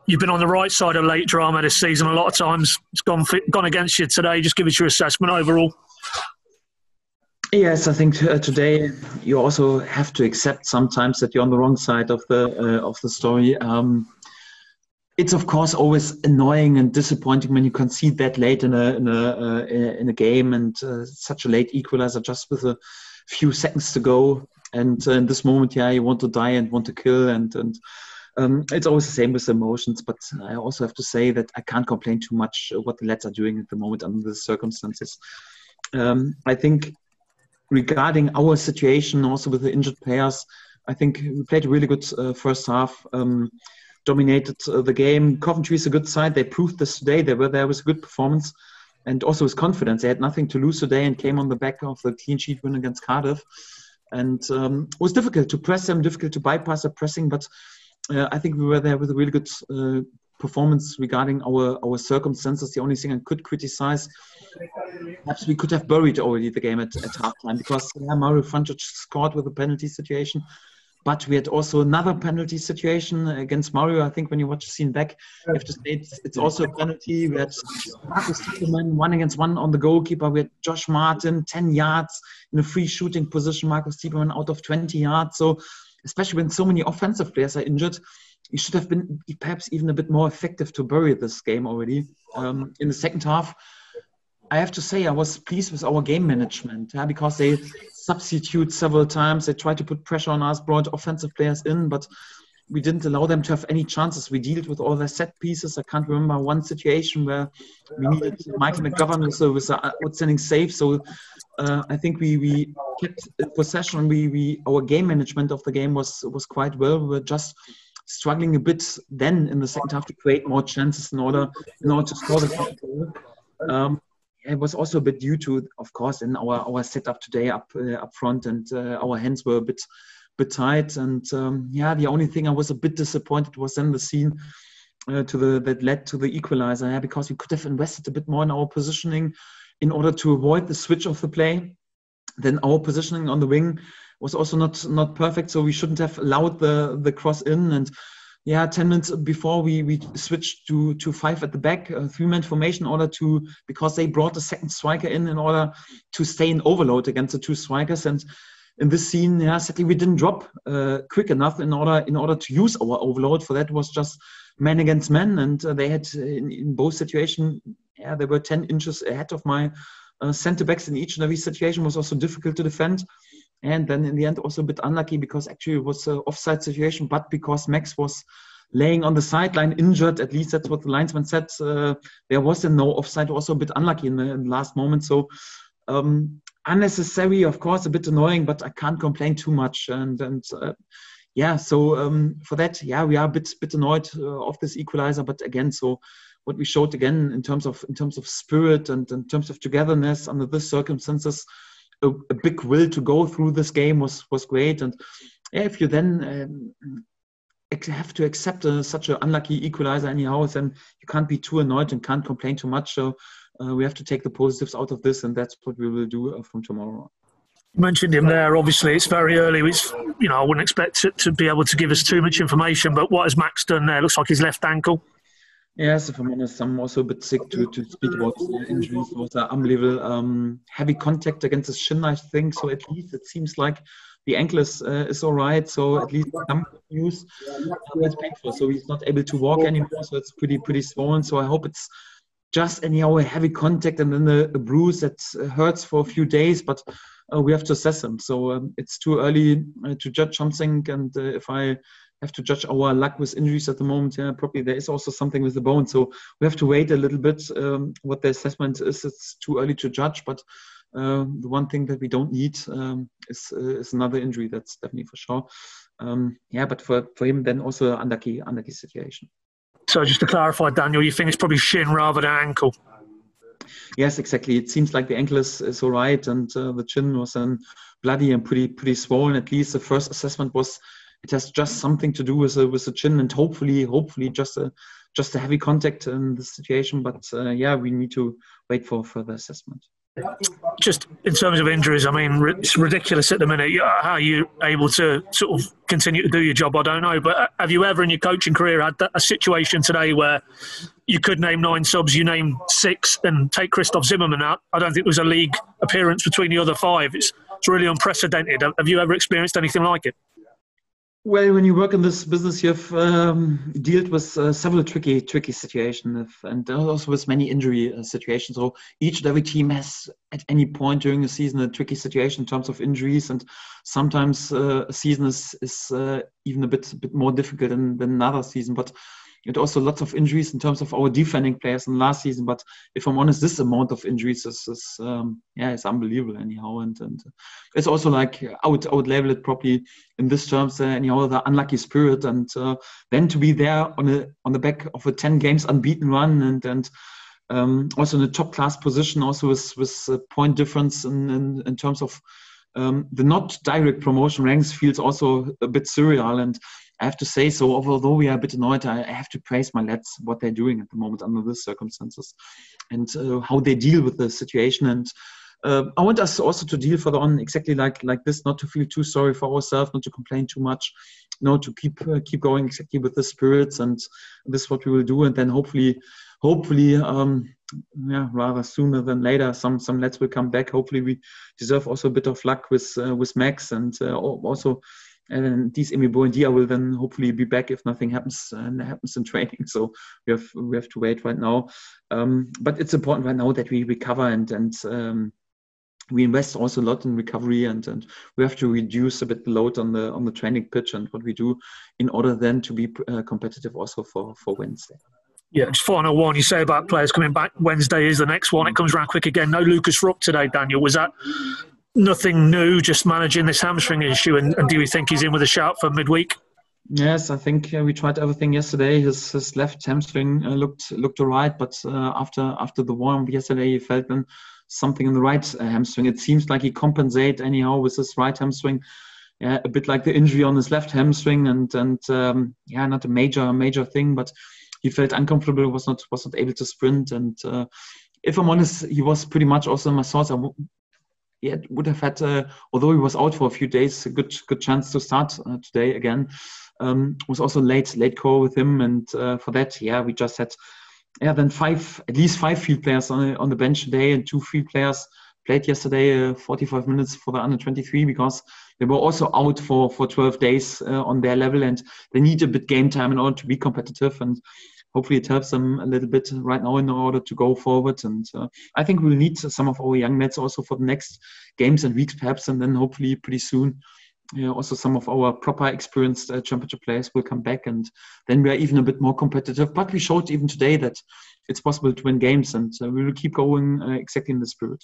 You've been on the right side of late drama this season. A lot of times it's gone against you today. Just give us your assessment overall. Yes, I think today you also have to accept sometimes that you're on the wrong side of the story. It's of course always annoying and disappointing when you concede that late in a game, and such a late equalizer just with a few seconds to go. And in this moment, you want to die and want to kill, and it's always the same with emotions. But I also have to say that I can't complain too much what the lads are doing at the moment under the circumstances. I think regarding our situation, also with the injured players, I think we played a really good first half. Dominated the game. Coventry is a good side. They proved this today. They were there with a good performance and also with confidence. They had nothing to lose today and came on the back of the clean sheet win against Cardiff. And it was difficult to press them, difficult to bypass the pressing, but I think we were there with a really good performance regarding our circumstances. The only thing I could criticize, perhaps we could have buried already the game at halftime, because Mario Frančić scored with a penalty situation. But we had also another penalty situation against Mario. I think when you watch the scene back, you have to say it's also a penalty. We had Marcus Tiedemann 1-against-1 on the goalkeeper. We had Josh Martin 10 yards in a free shooting position. Marcus Tiedemann out of 20 yards. So especially when so many offensive players are injured, you should have been perhaps even a bit more effective to bury this game already. In the second half, I have to say I was pleased with our game management, because they substitute several times. They tried to put pressure on us, brought offensive players in, but we didn't allow them to have any chances. We dealt with all their set pieces. I can't remember one situation where we needed Michael McGovern with an outstanding save. So I think we kept possession. Our game management of the game was quite well. We were just struggling a bit then in the second half to create more chances in order to score the second goal. It was also a bit due to, of course, in our setup today up front, and our hands were a bit tight. And the only thing I was a bit disappointed was then the scene that led to the equaliser, because we could have invested a bit more in our positioning in order to avoid the switch of the play. Then our positioning on the wing was also not perfect, so we shouldn't have allowed the cross in. And 10 minutes before we switched to 5 at the back, 3-man formation, in order because they brought a second striker in order to stay in overload against the two strikers. And in this scene, sadly we didn't drop quick enough in order to use our overload. For that was just man against man, and they had in both situations, they were 10 inches ahead of my centre backs in each and every situation. Was also difficult to defend. And then in the end, also a bit unlucky, because actually it was an offside situation, but because Max was laying on the sideline injured, at least that's what the linesman said, there was no offside, also a bit unlucky in the last moment. So unnecessary, of course, a bit annoying, but I can't complain too much. For that, we are a bit annoyed of this equalizer. But again, so what we showed again in terms of spirit and in terms of togetherness under these circumstances, a big will to go through this game was great. And if you then have to accept such an unlucky equalizer anyhow, then you can't be too annoyed and can't complain too much. So we have to take the positives out of this, and that's what we will do from tomorrow on. You mentioned him there. Obviously, it's very early. I wouldn't expect it to be able to give us too much information, but what has Max done there? Looks like his left ankle. Yes, if I'm honest, I'm also a bit sick to speak about injuries. It was unbelievable. Heavy contact against his shin, I think. So at least it seems like the ankle is all right. So at least some news. It's painful. So he's not able to walk anymore. So it's pretty swollen. So I hope it's just anyhow a heavy contact and then a bruise that hurts for a few days. But we have to assess him. So it's too early to judge something. And if I have to judge our luck with injuries at the moment, probably there is also something with the bone. So we have to wait a little bit what the assessment is. It's too early to judge, but the one thing that we don't need is another injury. That's definitely for sure. But for him then also unlucky situation. So just to clarify, Daniel, you think it's probably shin rather than ankle? Yes, exactly. It seems like the ankle is all right, and the chin was then bloody and pretty swollen. At least the first assessment was it has just something to do with the chin, and hopefully just a heavy contact in the situation. But we need to wait for further assessment. Just in terms of injuries, I mean, it's ridiculous at the minute. How are you able to sort of continue to do your job? I don't know. But have you ever in your coaching career had a situation today where you could name 9 subs, you name 6 and take Christoph Zimmermann out? I don't think there was a league appearance between the other 5. It's really unprecedented. Have you ever experienced anything like it? Well, when you work in this business, you've dealt with several tricky situations, and also with many injury situations. So each and every team has, at any point during the season, a tricky situation in terms of injuries, and sometimes a season is even a bit more difficult than another season. But it also lots of injuries in terms of our defending players in last season. But if I'm honest, this amount of injuries is it's unbelievable anyhow. And it's also like I would label it properly in this terms anyhow, the unlucky spirit. And then to be there on the back of a 10 games unbeaten run and also in a top class position, also with a point difference in terms of the not direct promotion ranks feels also a bit surreal. And I have to say, so although we are a bit annoyed, I have to praise my lads, what they're doing at the moment under these circumstances and how they deal with the situation. And I want us also to deal further on exactly like this, not to feel too sorry for ourselves, not to complain too much, to keep going exactly with the spirits. And this is what we will do. And then hopefully, rather sooner than later, some lads will come back. Hopefully, we deserve also a bit of luck with Max and also. And these Emi Buendia will then hopefully be back if nothing happens in training. So we have to wait right now. But it's important right now that we recover and we invest also a lot in recovery and we have to reduce a bit the load on the training pitch and what we do in order then to be competitive also for Wednesday. Yeah, just final one. You say about players coming back. Wednesday is the next one. It comes around quick again. No Lucas Rupp today, Daniel. Was that nothing new, just managing this hamstring issue? And do you think he's in with a shout for midweek? Yes, I think we tried everything yesterday. His left hamstring looked all right, but after the warm-up yesterday, he felt then something in the right hamstring. It seems like he compensated anyhow with his right hamstring. Yeah, a bit like the injury on his left hamstring, and not a major thing, but he felt uncomfortable, was not able to sprint. And if I'm honest, he was pretty much also in my thoughts. He would have had, although he was out for a few days, a good chance to start today again. Was also late call with him, and for that, we just had then at least five field players on the bench today, and 2 field players played yesterday 45 minutes for the under 23 because they were also out for 12 days on their level, and they need a bit game time in order to be competitive. And hopefully it helps them a little bit right now in order to go forward. And I think we'll need some of our young lads also for the next games and weeks perhaps, and then hopefully pretty soon also some of our proper experienced championship players will come back, and then we are even a bit more competitive. But we showed even today that it's possible to win games, and we will keep going exactly in the spirit.